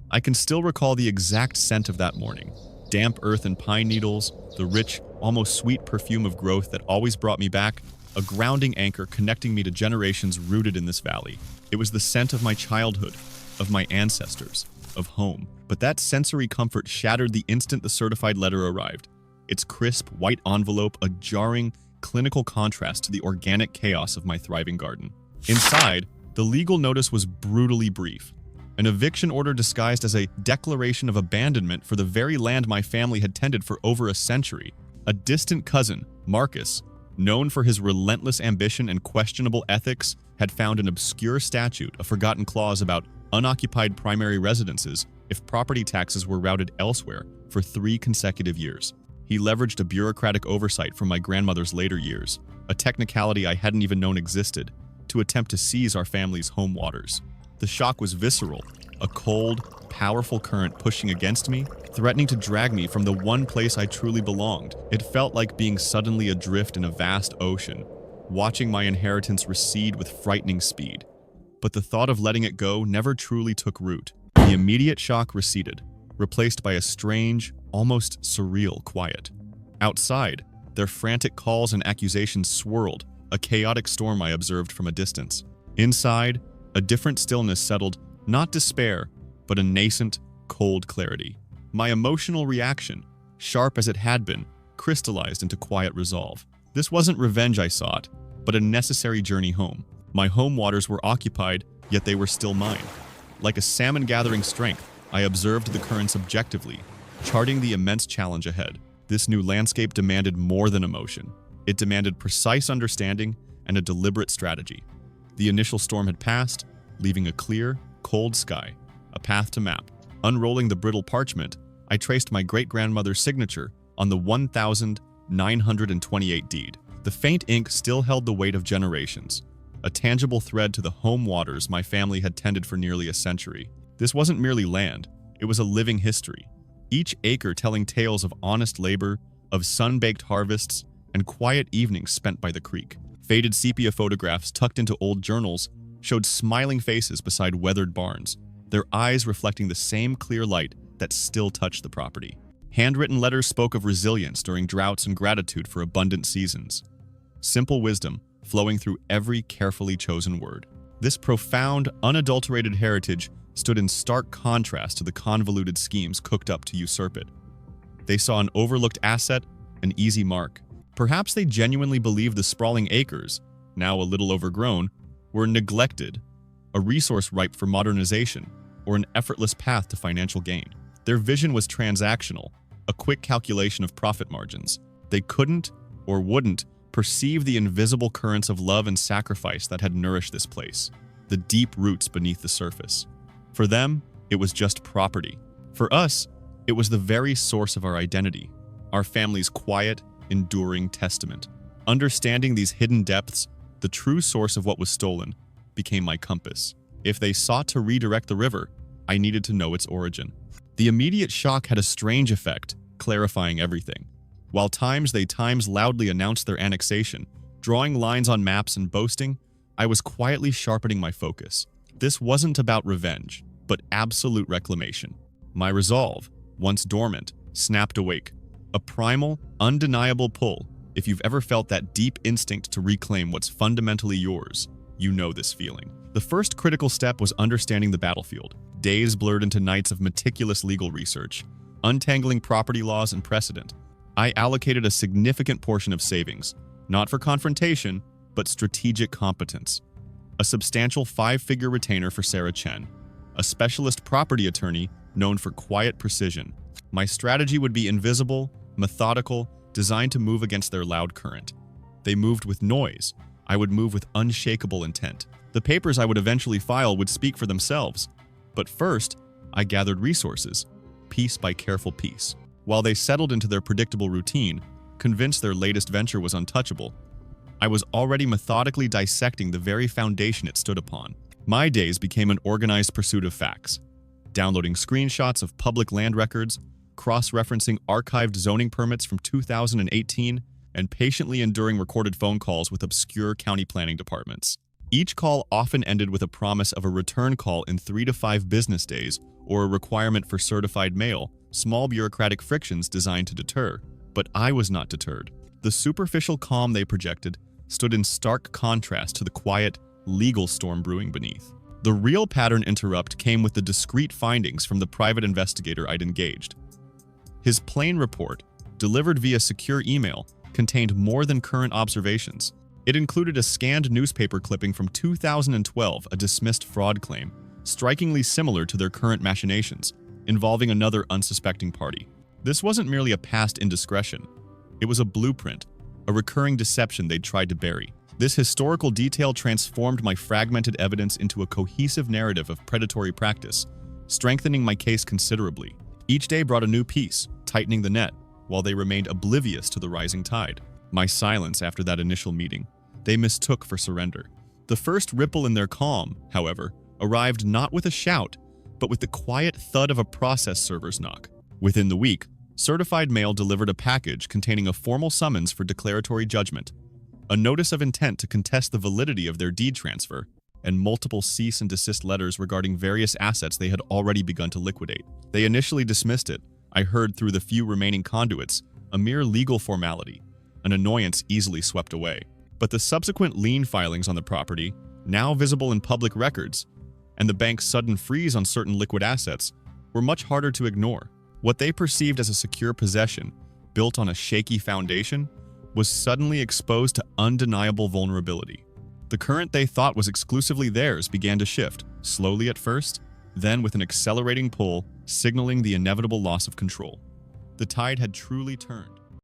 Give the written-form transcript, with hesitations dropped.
I can still recall the exact scent of that morning. Damp earth and pine needles, the rich, almost sweet perfume of growth that always brought me back, a grounding anchor connecting me to generations rooted in this valley. It was the scent of my childhood, of my ancestors, of home. But that sensory comfort shattered the instant the certified letter arrived. Its crisp, white envelope, a jarring, clinical contrast to the organic chaos of my thriving garden. Inside, the legal notice was brutally brief. An eviction order disguised as a declaration of abandonment for the very land my family had tended for over a century. A distant cousin, Marcus, known for his relentless ambition and questionable ethics, had found an obscure statute, a forgotten clause about unoccupied primary residences if property taxes were routed elsewhere for 3 consecutive years. He leveraged a bureaucratic oversight from my grandmother's later years, a technicality I hadn't even known existed, to attempt to seize our family's home waters. The shock was visceral, a cold, powerful current pushing against me, threatening to drag me from the one place I truly belonged. It felt like being suddenly adrift in a vast ocean, watching my inheritance recede with frightening speed. But the thought of letting it go never truly took root. The immediate shock receded, replaced by a strange, almost surreal quiet. Outside, their frantic calls and accusations swirled, a chaotic storm I observed from a distance. Inside, a different stillness settled, not despair, but a nascent, cold clarity. My emotional reaction, sharp as it had been, crystallized into quiet resolve. This wasn't revenge I sought, but a necessary journey home. My home waters were occupied, yet they were still mine. Like a salmon gathering strength, I observed the currents objectively, charting the immense challenge ahead. This new landscape demanded more than emotion. It demanded precise understanding and a deliberate strategy. The initial storm had passed, leaving a clear, cold sky, a path to map. Unrolling the brittle parchment, I traced my great-grandmother's signature on the 1928 deed. The faint ink still held the weight of generations, a tangible thread to the home waters my family had tended for nearly a century. This wasn't merely land, it was a living history, each acre telling tales of honest labor, of sun-baked harvests, and quiet evenings spent by the creek. Faded sepia photographs tucked into old journals showed smiling faces beside weathered barns, their eyes reflecting the same clear light that still touched the property. Handwritten letters spoke of resilience during droughts and gratitude for abundant seasons. Simple wisdom flowing through every carefully chosen word. This profound, unadulterated heritage stood in stark contrast to the convoluted schemes cooked up to usurp it. They saw an overlooked asset, an easy mark. Perhaps they genuinely believed the sprawling acres, now a little overgrown, were neglected, a resource ripe for modernization, or an effortless path to financial gain. Their vision was transactional, a quick calculation of profit margins. They couldn't, or wouldn't, perceive the invisible currents of love and sacrifice that had nourished this place, the deep roots beneath the surface. For them, it was just property. For us, it was the very source of our identity, our family's quiet, enduring testament. Understanding these hidden depths, the true source of what was stolen, became my compass. If they sought to redirect the river, I needed to know its origin. The immediate shock had a strange effect, clarifying everything. While they times loudly announced their annexation, drawing lines on maps and boasting, I was quietly sharpening my focus. This wasn't about revenge, but absolute reclamation. My resolve, once dormant, snapped awake. A primal, undeniable pull. If you've ever felt that deep instinct to reclaim what's fundamentally yours, you know this feeling. The first critical step was understanding the battlefield. Days blurred into nights of meticulous legal research, untangling property laws and precedent. I allocated a significant portion of savings, not for confrontation, but strategic competence. A substantial 5-figure retainer for Sarah Chen, a specialist property attorney known for quiet precision. My strategy would be invisible, methodical, designed to move against their loud current. They moved with noise. I would move with unshakable intent. The papers I would eventually file would speak for themselves. But first, I gathered resources, piece by careful piece. While they settled into their predictable routine, convinced their latest venture was untouchable, I was already methodically dissecting the very foundation it stood upon. My days became an organized pursuit of facts, downloading screenshots of public land records, cross-referencing archived zoning permits from 2018, and patiently enduring recorded phone calls with obscure county planning departments. Each call often ended with a promise of a return call in 3 to 5 business days or a requirement for certified mail, small bureaucratic frictions designed to deter. But I was not deterred. The superficial calm they projected stood in stark contrast to the quiet, legal storm brewing beneath. The real pattern interrupt came with the discreet findings from the private investigator I'd engaged. His plain report, delivered via secure email, contained more than current observations. It included a scanned newspaper clipping from 2012, a dismissed fraud claim, strikingly similar to their current machinations, involving another unsuspecting party. This wasn't merely a past indiscretion. It was a blueprint, a recurring deception they'd tried to bury. This historical detail transformed my fragmented evidence into a cohesive narrative of predatory practice, strengthening my case considerably. Each day brought a new piece, tightening the net, while they remained oblivious to the rising tide. My silence after that initial meeting, they mistook for surrender. The first ripple in their calm, however, arrived not with a shout, but with the quiet thud of a process server's knock. Within the week, certified mail delivered a package containing a formal summons for declaratory judgment, a notice of intent to contest the validity of their deed transfer, and multiple cease and desist letters regarding various assets they had already begun to liquidate. They initially dismissed it, I heard through the few remaining conduits, a mere legal formality, an annoyance easily swept away. But the subsequent lien filings on the property, now visible in public records, and the bank's sudden freeze on certain liquid assets were much harder to ignore. What they perceived as a secure possession, built on a shaky foundation, was suddenly exposed to undeniable vulnerability. The current they thought was exclusively theirs began to shift, slowly at first, then with an accelerating pull, signaling the inevitable loss of control. The tide had truly turned.